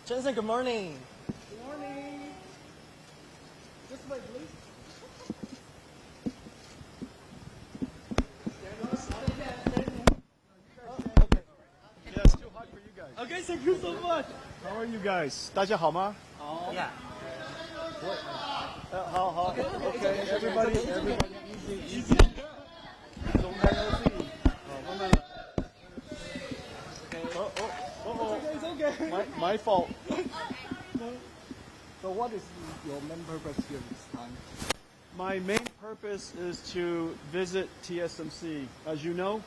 Jensen, good morning. Good morning. Just wait, please. Yeah, it's too hot for you guys. Okay, thank you so much. How are you guys? 大家好吗？ Yeah. 好 ，OK， everybody easy. 松开腰自己，慢慢来。It's okay. My fault. So what is your main purpose here this time? My main purpose is to visit TSMC. As you know,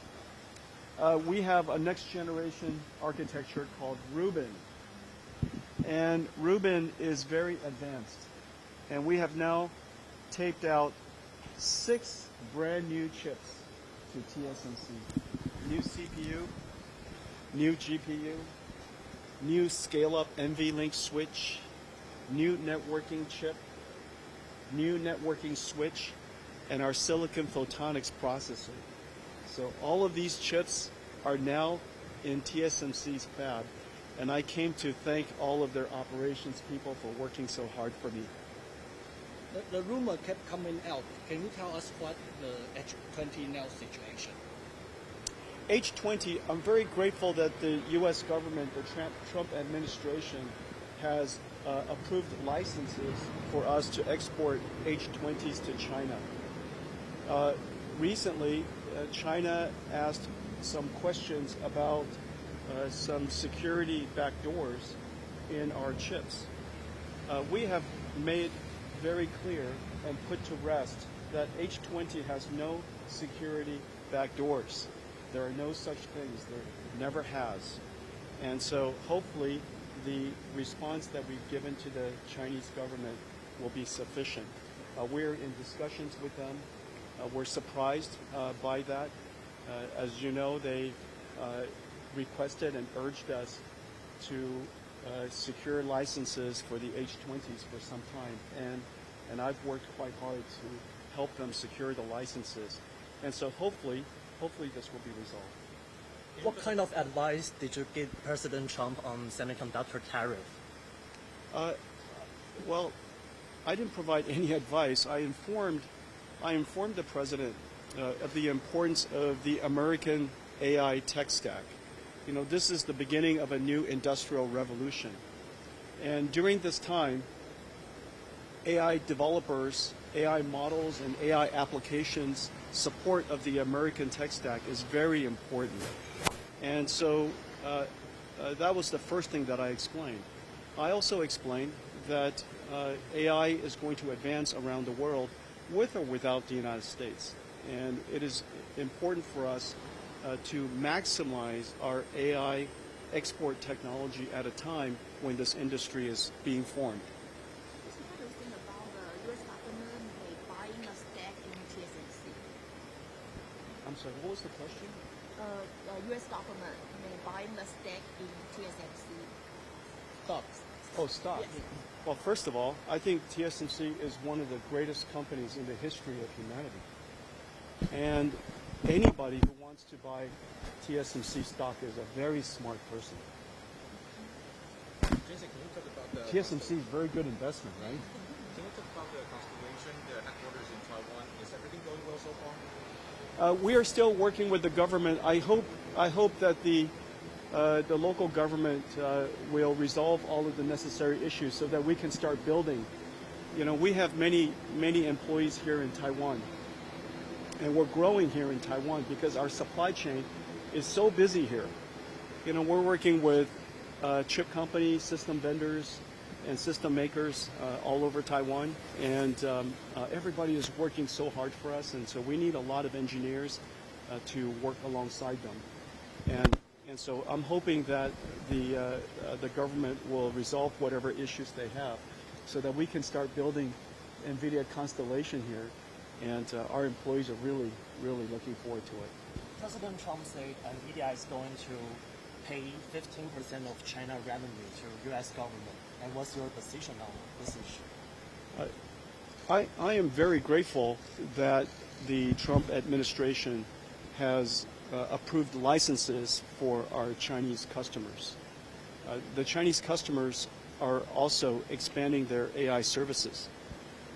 we have a next generation architecture called Rubin. And Rubin is very advanced. And we have now taped out 6 brand new chips to TSMC. New CPU, new GPU, new scale-up NVLink switch, new networking chip, new networking switch, and our silicon photonics processor. So all of these chips are now in TSMC's fab, and I came to thank all of their operations people for working so hard for me. The rumor kept coming out. Can you tell us what the H20 now situation? H20, I'm very grateful that the U.S. government, the Trump administration, has approved licenses for us to export H20s to China. Recently, China asked some questions about some security backdoors in our chips. We have made very clear and put to rest that H20 has no security backdoors. There are no such things. There never has. And so hopefully the response that we've given to the Chinese government will be sufficient. We're in discussions with them. We're surprised by that. As you know, they requested and urged us to secure licenses for the H20s for some time. And I've worked quite hard to help them secure the licenses. And so hopefully this will be resolved. What kind of advice did you give President Trump on semiconductor tariff? Well, I didn't provide any advice. I informed the president of the importance of the American AI tech stack. You know, this is the beginning of a new industrial revolution. And during this time, AI developers, AI models, and AI applications support of the American tech stack is very important. And so that was the first thing that I explained. I also explained that AI is going to advance around the world with or without the United States. And it is important for us to maximize our AI export technology at a time when this industry is being formed. What do you think about the U.S. government buying a stake in TSMC? I'm sorry, what was the question? U.S. government buying a stake in TSMC. Stocks. Oh, stock. Yes. Well, first of all, I think TSMC is one of the greatest companies in the history of humanity. And anybody who wants to buy TSMC stock is a very smart person. Jensen, can you talk about the TSMC is a very good investment, right? Can you talk about the Constellation, the headquarters in Taiwan? Is everything going well so far? We are still working with the government. I hope that the local government will resolve all of the necessary issues so that we can start building. You know, we have many employees here in Taiwan, and we're growing here in Taiwan because our supply chain is so busy here. You know, we're working with chip companies, system vendors, and system makers all over Taiwan, and everybody is working so hard for us, and so we need a lot of engineers to work alongside them. And so I'm hoping that the government will resolve whatever issues they have so that we can start building NVIDIA Constellation here, and our employees are really looking forward to it. President Trump said NVIDIA is going to pay 15% of China revenue to U.S. government. And what's your position on this issue? I am very grateful that the Trump administration has approved licenses for our Chinese customers. The Chinese customers are also expanding their AI services.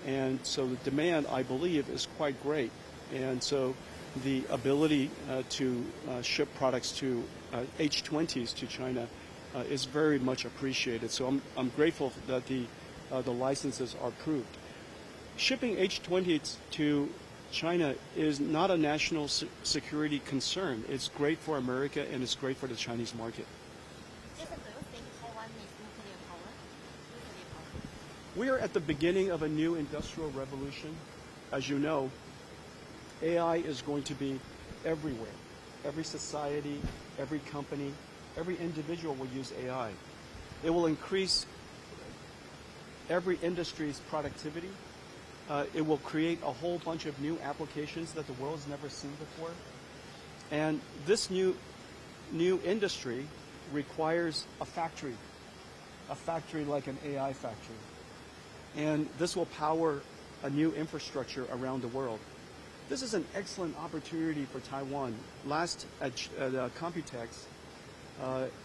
And so the demand, I believe, is quite great. And so the ability to ship products to H20s to China is very much appreciated. So I'm grateful that the licenses are approved. Shipping H20s to China is not a national security concern. It's great for America and it's great for the Chinese market. Jason, do you think Taiwan needs nuclear power? We are at the beginning of a new industrial revolution. As you know, AI is going to be everywhere. Every society, every company, every individual will use AI. It will increase every industry's productivity. It will create a whole bunch of new applications that the world has never seen before. And this new industry requires a factory like an AI factory. And this will power a new infrastructure around the world. This is an excellent opportunity for Taiwan. Last at Computex,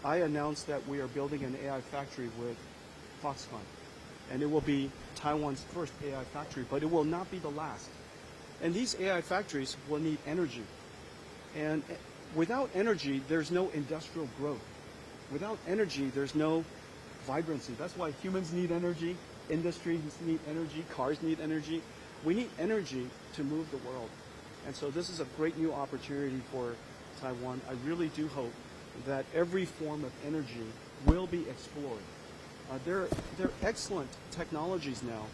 I announced that we are building an AI factory with Foxconn. And it will be Taiwan's first AI factory, but it will not be the last. And these AI factories will need energy. And without energy, there's no industrial growth. Without energy, there's no vibrancy. That's why humans need energy, industries need energy, cars need energy. We need energy to move the world. And so this is a great new opportunity for Taiwan. I really do hope that every form of energy will be explored. There are excellent technologies now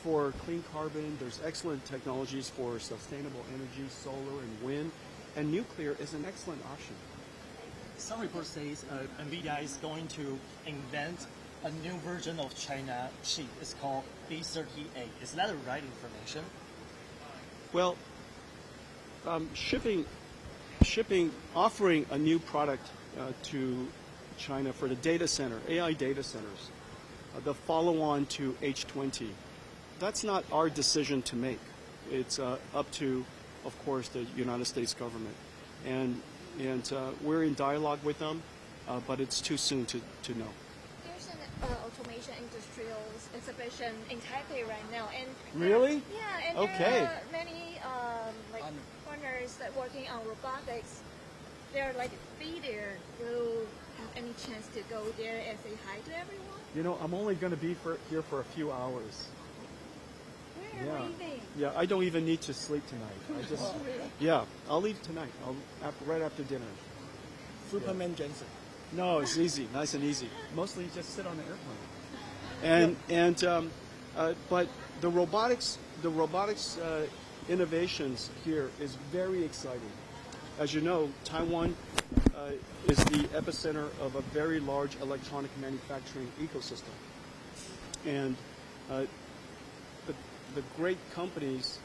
for clean carbon. There's excellent technologies for sustainable energy, solar and wind, and nuclear is an excellent option. Some report says NVIDIA is going to invent a new version of China chip. It's called B30A. Is that the right information? Well, offering a new product to China for the data center, AI data centers, the follow-on to H20. That's not our decision to make. It's up to, of course, the United States government. And we're in dialogue with them, but it's too soon to know. There's an automation industrial exhibition in Taipei right now. And Really? Yeah, and Okay. there are many partners that working on robotics. They're be there. Will have any chance to go there and say hi to everyone? You know, I'm only going to be here for a few hours. Where are you leaving? Yeah, I don't even need to sleep tonight. I just, yeah, I'll leave tonight. Right after dinner. Superman Jensen. No, it's easy, nice and easy. Mostly just sit on the airplane. But the robotics innovations here is very exciting. As you know, Taiwan is the epicenter of a very large electronic manufacturing ecosystem, and the great companies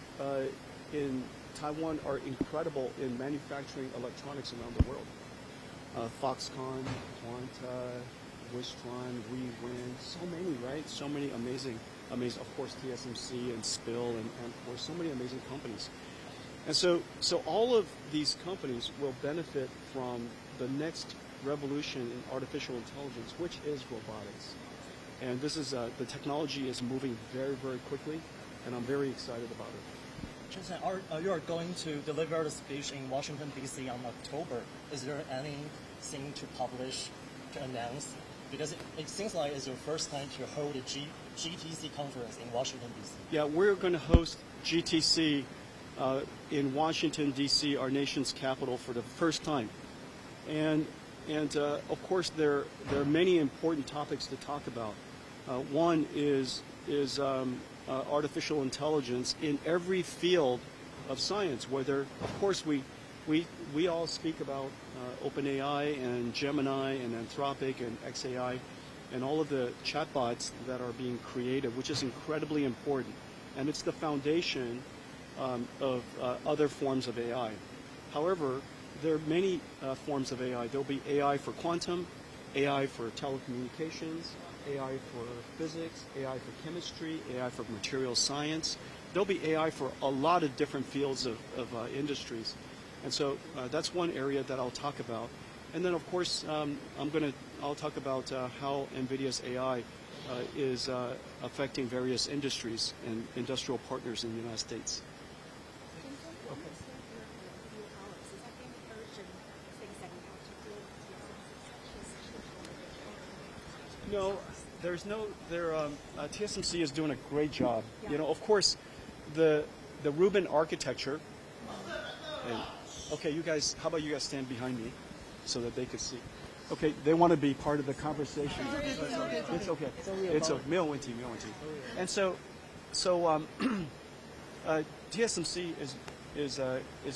in Taiwan are incredible in manufacturing electronics around the world. Foxconn, Quanta, Wistron, WeWin, so many, right? So many amazing, of course, TSMC and SPIL, and of course, so many amazing companies. And so all of these companies will benefit from the next revolution in artificial intelligence, which is robotics. And this is the technology is moving very, very quickly, and I'm very excited about it. Jensen, you are going to deliver the speech in Washington, D.C. on October. Is there anything to publish, to announce? Because it seems like it's your first time to hold a GTC conference in Washington, D.C. Yeah, we're going to host GTC in Washington, D.C., our nation's capital, for the first time. And of course, there are many important topics to talk about. One is artificial intelligence in every field of science. Whether, of course, we all speak about OpenAI and Gemini and Anthropic and xAI and all of the chatbots that are being created, which is incredibly important. And it's the foundation of other forms of AI. However, there are many forms of AI. There'll be AI for quantum, AI for telecommunications, AI for physics, AI for chemistry, AI for material science. There'll be AI for a lot of different fields of industries. And so that's one area that I'll talk about. And then, of course, I'll talk about how NVIDIA's AI is affecting various industries and industrial partners in the United States. No, there's no. TSMC is doing a great job. You know, of course, the Rubin architecture. And, okay, you guys. How about you guys stand behind me, so that they could see. Okay, they want to be part of the conversation. It's okay. It's okay. 没有问题, 没有问题. And so TSMC is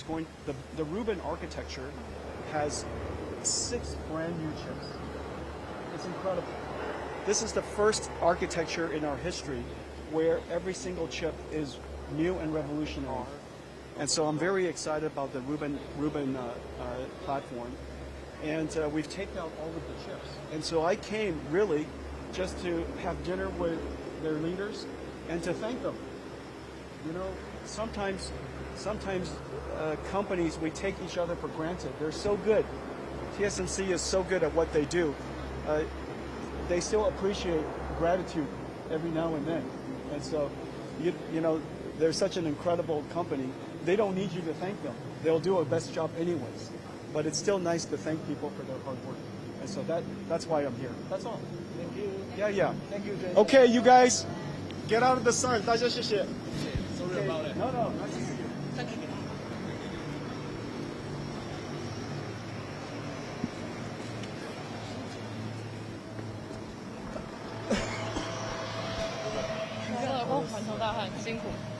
going. The Rubin architecture has 6 brand new chips. It's incredible. This is the first architecture in our history where every single chip is new and revolutionary. And so I'm very excited about the Rubin platform. And we've taken out all of the chips. And so I came really just to have dinner with their leaders and to thank them. You know, sometimes companies, we take each other for granted. They're so good. TSMC is so good at what they do. They still appreciate gratitude every now and then. And so, you know, they're such an incredible company. They don't need you to thank them. They'll do a best job anyways. But it's still nice to thank people for their hard work. And so that's why I'm here. That's all. Thank you. Yeah. Thank you, Jason. Okay, you guys, get out of the sun. 大家谢谢. Sorry about it. No, nice to see you. Thank you. 完成大很辛苦。